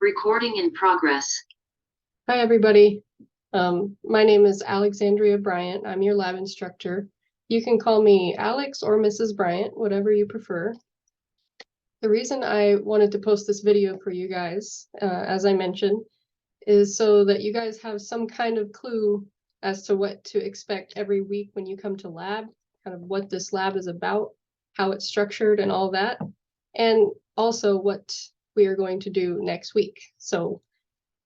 Recording in progress. Hi, everybody. My name is Alexandria Bryant. I'm your lab instructor. You can call me Alex or Mrs. Bryant, whatever you prefer. The reason I wanted to post this video for you guys, as I mentioned, is so that you guys have some kind of clue as to what to expect every week when you come to lab, kind of what this lab is about, how it's structured and all that, and also what we are going to do next week. So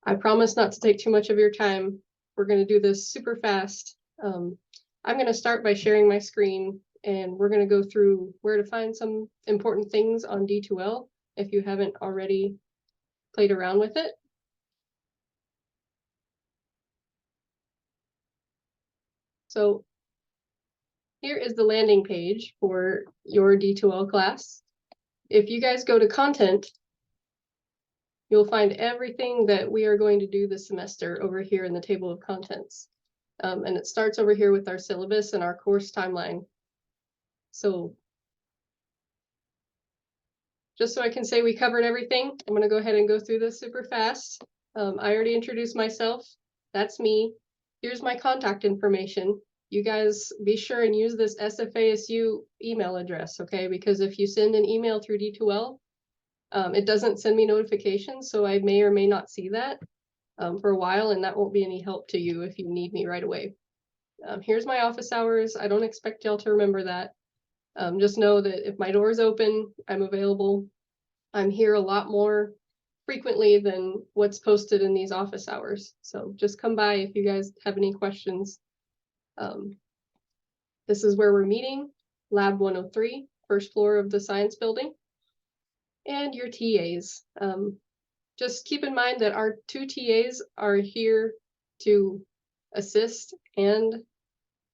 I promise not to take too much of your time. We're going to do this super fast. I'm going to start by sharing my screen, and we're going to go through where to find some important things on D2L if you haven't already played around with it. So here is the landing page for your D2L class. If you guys go to content, you'll find everything that we are going to do this semester over here in the table of contents. And it starts over here with our syllabus and our course timeline. So just so I can say we covered everything, I'm going to go ahead and go through this super fast. I already introduced myself. That's me. Here's my contact information. You guys be sure and use this SFASU email address, okay? Because if you send an email through D2L, it doesn't send me notifications, so I may or may not see that for a while, and that won't be any help to you if you need me right away. Here's my office hours. I don't expect y'all to remember that. Just know that if my door is open, I'm available. I'm here a lot more frequently than what's posted in these office hours. So just come by if you guys have any questions. This is where we're meeting, Lab 103, first floor of the science building. And your TAs. Just keep in mind that our two TAs are here to assist, and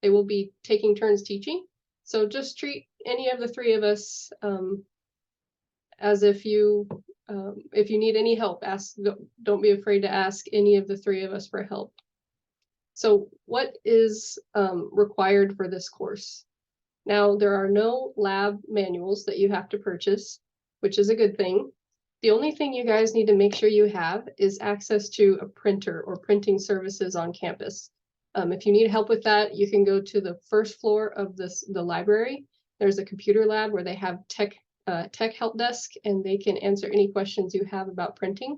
they will be taking turns teaching. So just treat any of the three of us as if you need any help, don't be afraid to ask any of the three of us for help. So what is required for this course? Now, there are no lab manuals that you have to purchase, which is a good thing. The only thing you guys need to make sure you have is access to a printer or printing services on campus. If you need help with that, you can go to the first floor of the library. There's a computer lab where they have tech help desk, and they can answer any questions you have about printing.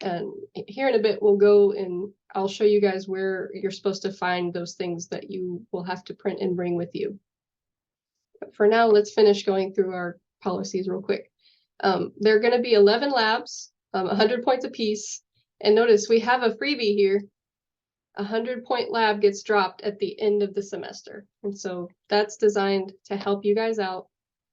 And here in a bit, we'll go and I'll show you guys where you're supposed to find those things that you will have to print and bring with you. But for now, let's finish going through our policies real quick. There are going to be 11 labs, 100 points apiece. And notice we have a freebie here. 100-point lab gets dropped at the end of the semester. And so that's designed to help you guys out.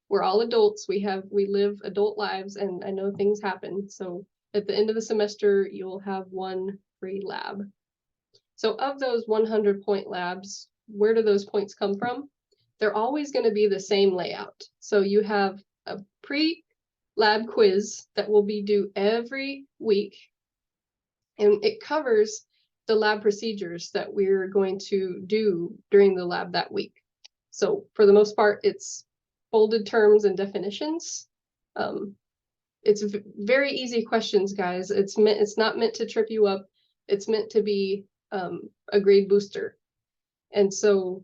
We're all adults. We live adult lives, and I know things happen. So at the end of the semester, you'll have one free lab. So of those 100-point labs, where do those points come from? They're always going to be the same layout. So you have a pre-lab quiz that will be due every week, and it covers the lab procedures that we're going to do during the lab that week. So for the most part, it's folded terms and definitions. It's very easy questions, guys. It's not meant to trip you up. It's meant to be a grade booster. And so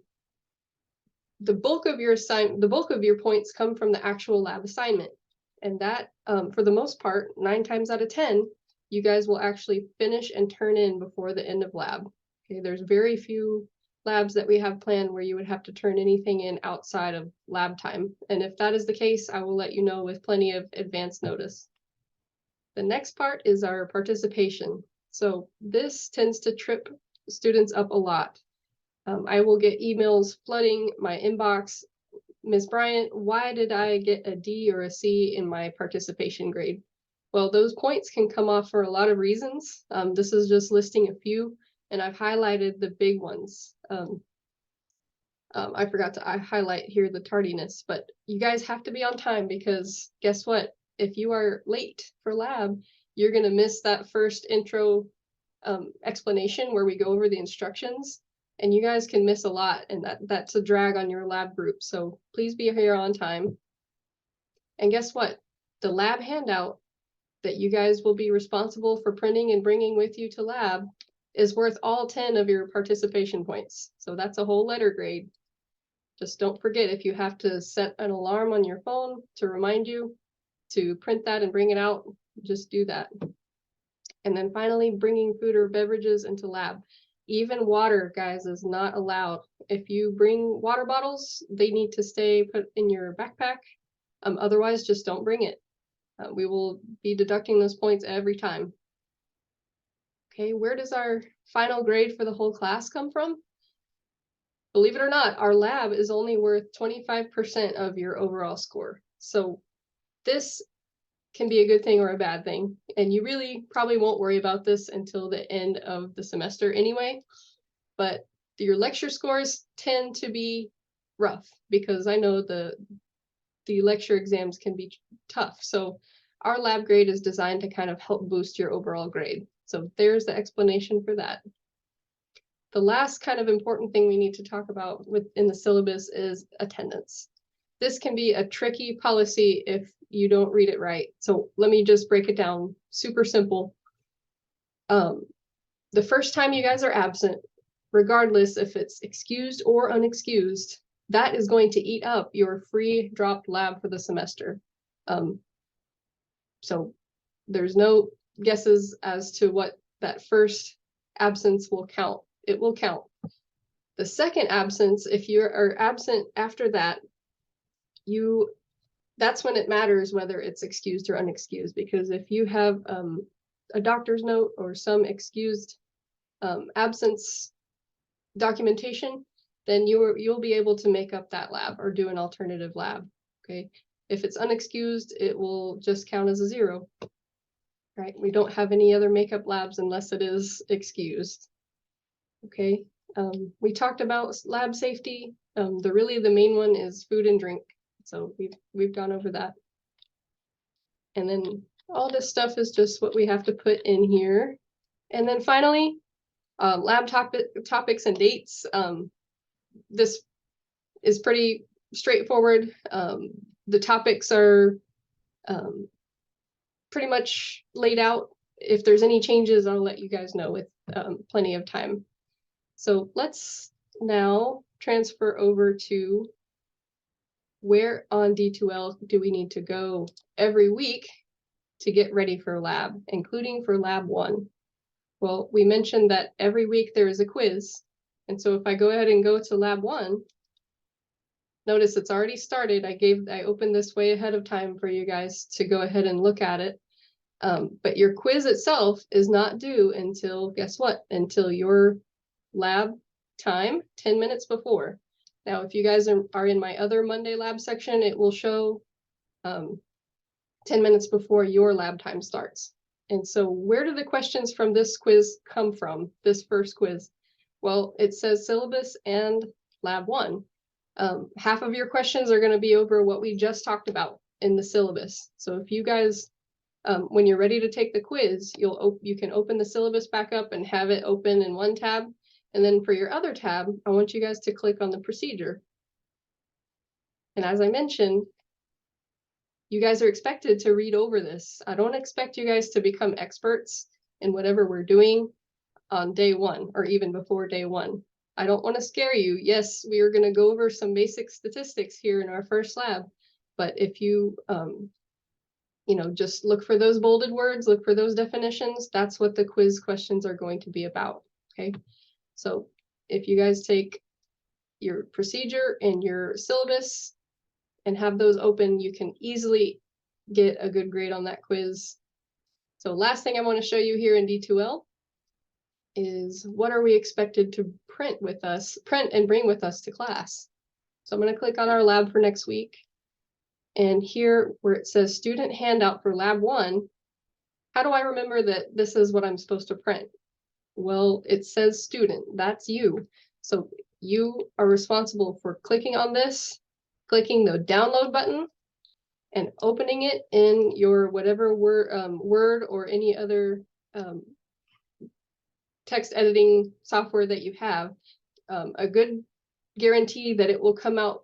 the bulk of your points come from the actual lab assignment. And that, for the most part, 9 times out of 10, you guys will actually finish and turn in before the end of lab. Okay, there's very few labs that we have planned where you would have to turn anything in outside of lab time. And if that is the case, I will let you know with plenty of advance notice. The next part is our participation. So this tends to trip students up a lot. I will get emails flooding my inbox. Ms. Bryant, why did I get a D or a C in my participation grade? Well, those points can come off for a lot of reasons. This is just listing a few, and I've highlighted the big ones. I forgot to highlight here the tardiness, but you guys have to be on time, because guess what? If you are late for lab, you're going to miss that first intro explanation where we go over the instructions, and you guys can miss a lot, and that's a drag on your lab group. So please be here on time. And guess what? The lab handout, that you guys will be responsible for printing and bringing with you to lab is worth all 10 of your participation points. So that's a whole letter grade. Just don't forget, if you have to set an alarm on your phone to remind you to print that and bring it out, just do that. And then finally, bringing food or beverages into lab. Even water, guys, is not allowed. If you bring water bottles, they need to stay put in your backpack. Otherwise, just don't bring it. We will be deducting those points every time. Okay, where does our final grade for the whole class come from? Believe it or not, our lab is only worth 25% of your overall score. So this can be a good thing or a bad thing. And you really probably won't worry about this until the end of the semester anyway. But your lecture scores tend to be rough, because I know the lecture exams can be tough. So our lab grade is designed to kind of help boost your overall grade. So there's the explanation for that. The last kind of important thing we need to talk about within the syllabus is attendance. This can be a tricky policy if you don't read it right. So let me just break it down super simple. The first time you guys are absent, regardless if it's excused or unexcused, that is going to eat up your free dropped lab for the semester. So there's no guesses as to what that first absence will count. It will count. The second absence, if you are absent after that, that's when it matters whether it's excused or unexcused, because if you have a doctor's note or some excused absence documentation, then you'll be able to make up that lab or do an alternative lab. Okay, if it's unexcused, it will just count as a 0. Right, we don't have any other makeup labs unless it is excused. Okay, we talked about lab safety. The main one is food and drink. So we've gone over that. And then all this stuff is just what we have to put in here. And then finally, lab topics and dates. This is pretty straightforward. The topics are pretty much laid out. If there's any changes, I'll let you guys know with plenty of time. So let's now transfer over to where on D2L do we need to go every week to get ready for lab, including for lab 1. Well, we mentioned that every week there is a quiz. And so if I go ahead and go to lab 1, notice it's already started. I opened this way ahead of time for you guys to go ahead and look at it. But your quiz itself is not due until, guess what? Until your lab time, 10 minutes before. Now, if you guys are in my other Monday lab section, it will show 10 minutes before your lab time starts. And so where do the questions from this quiz come from, this first quiz? Well, it says syllabus and lab 1. Half of your questions are going to be over what we just talked about in the syllabus. So if you guys, when you're ready to take the quiz, you can open the syllabus back up and have it open in one tab. And then for your other tab, I want you guys to click on the procedure. And as I mentioned, you guys are expected to read over this. I don't expect you guys to become experts in whatever we're doing on day 1 or even before day 1. I don't want to scare you. Yes, we are going to go over some basic statistics here in our first lab. But if you, just look for those bolded words, look for those definitions, that's what the quiz questions are going to be about. Okay. So if you guys take your procedure and your syllabus and have those open, you can easily get a good grade on that quiz. So last thing I want to show you here in D2L is what are we expected to print and bring with us to class. So I'm going to click on our lab for next week. And here where it says student handout for lab 1, how do I remember that this is what I'm supposed to print? Well, it says student, that's you. So you are responsible for clicking on this, clicking the download button, and opening it in your whatever Word or any other text editing software that you have. A good guarantee that it will come out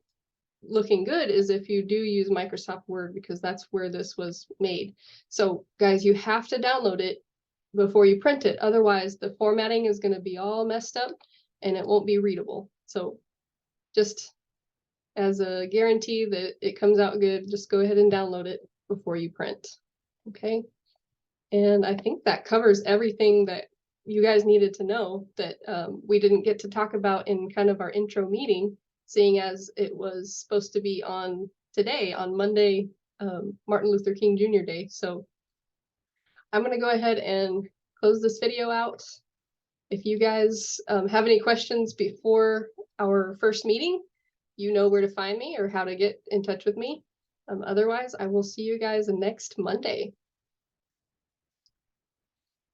looking good is if you do use Microsoft Word, because that's where this was made. So guys, you have to download it before you print it. Otherwise, the formatting is going to be all messed up and it won't be readable. So just as a guarantee that it comes out good, just go ahead and download it before you print. Okay. And I think that covers everything that you guys needed to know that we didn't get to talk about in kind of our intro meeting, seeing as it was supposed to be on today, on Monday, Martin Luther King Jr. Day. So I'm going to go ahead and close this video out. If you guys have any questions before our first meeting, you know where to find me or how to get in touch with me. Otherwise, I will see you guys next Monday.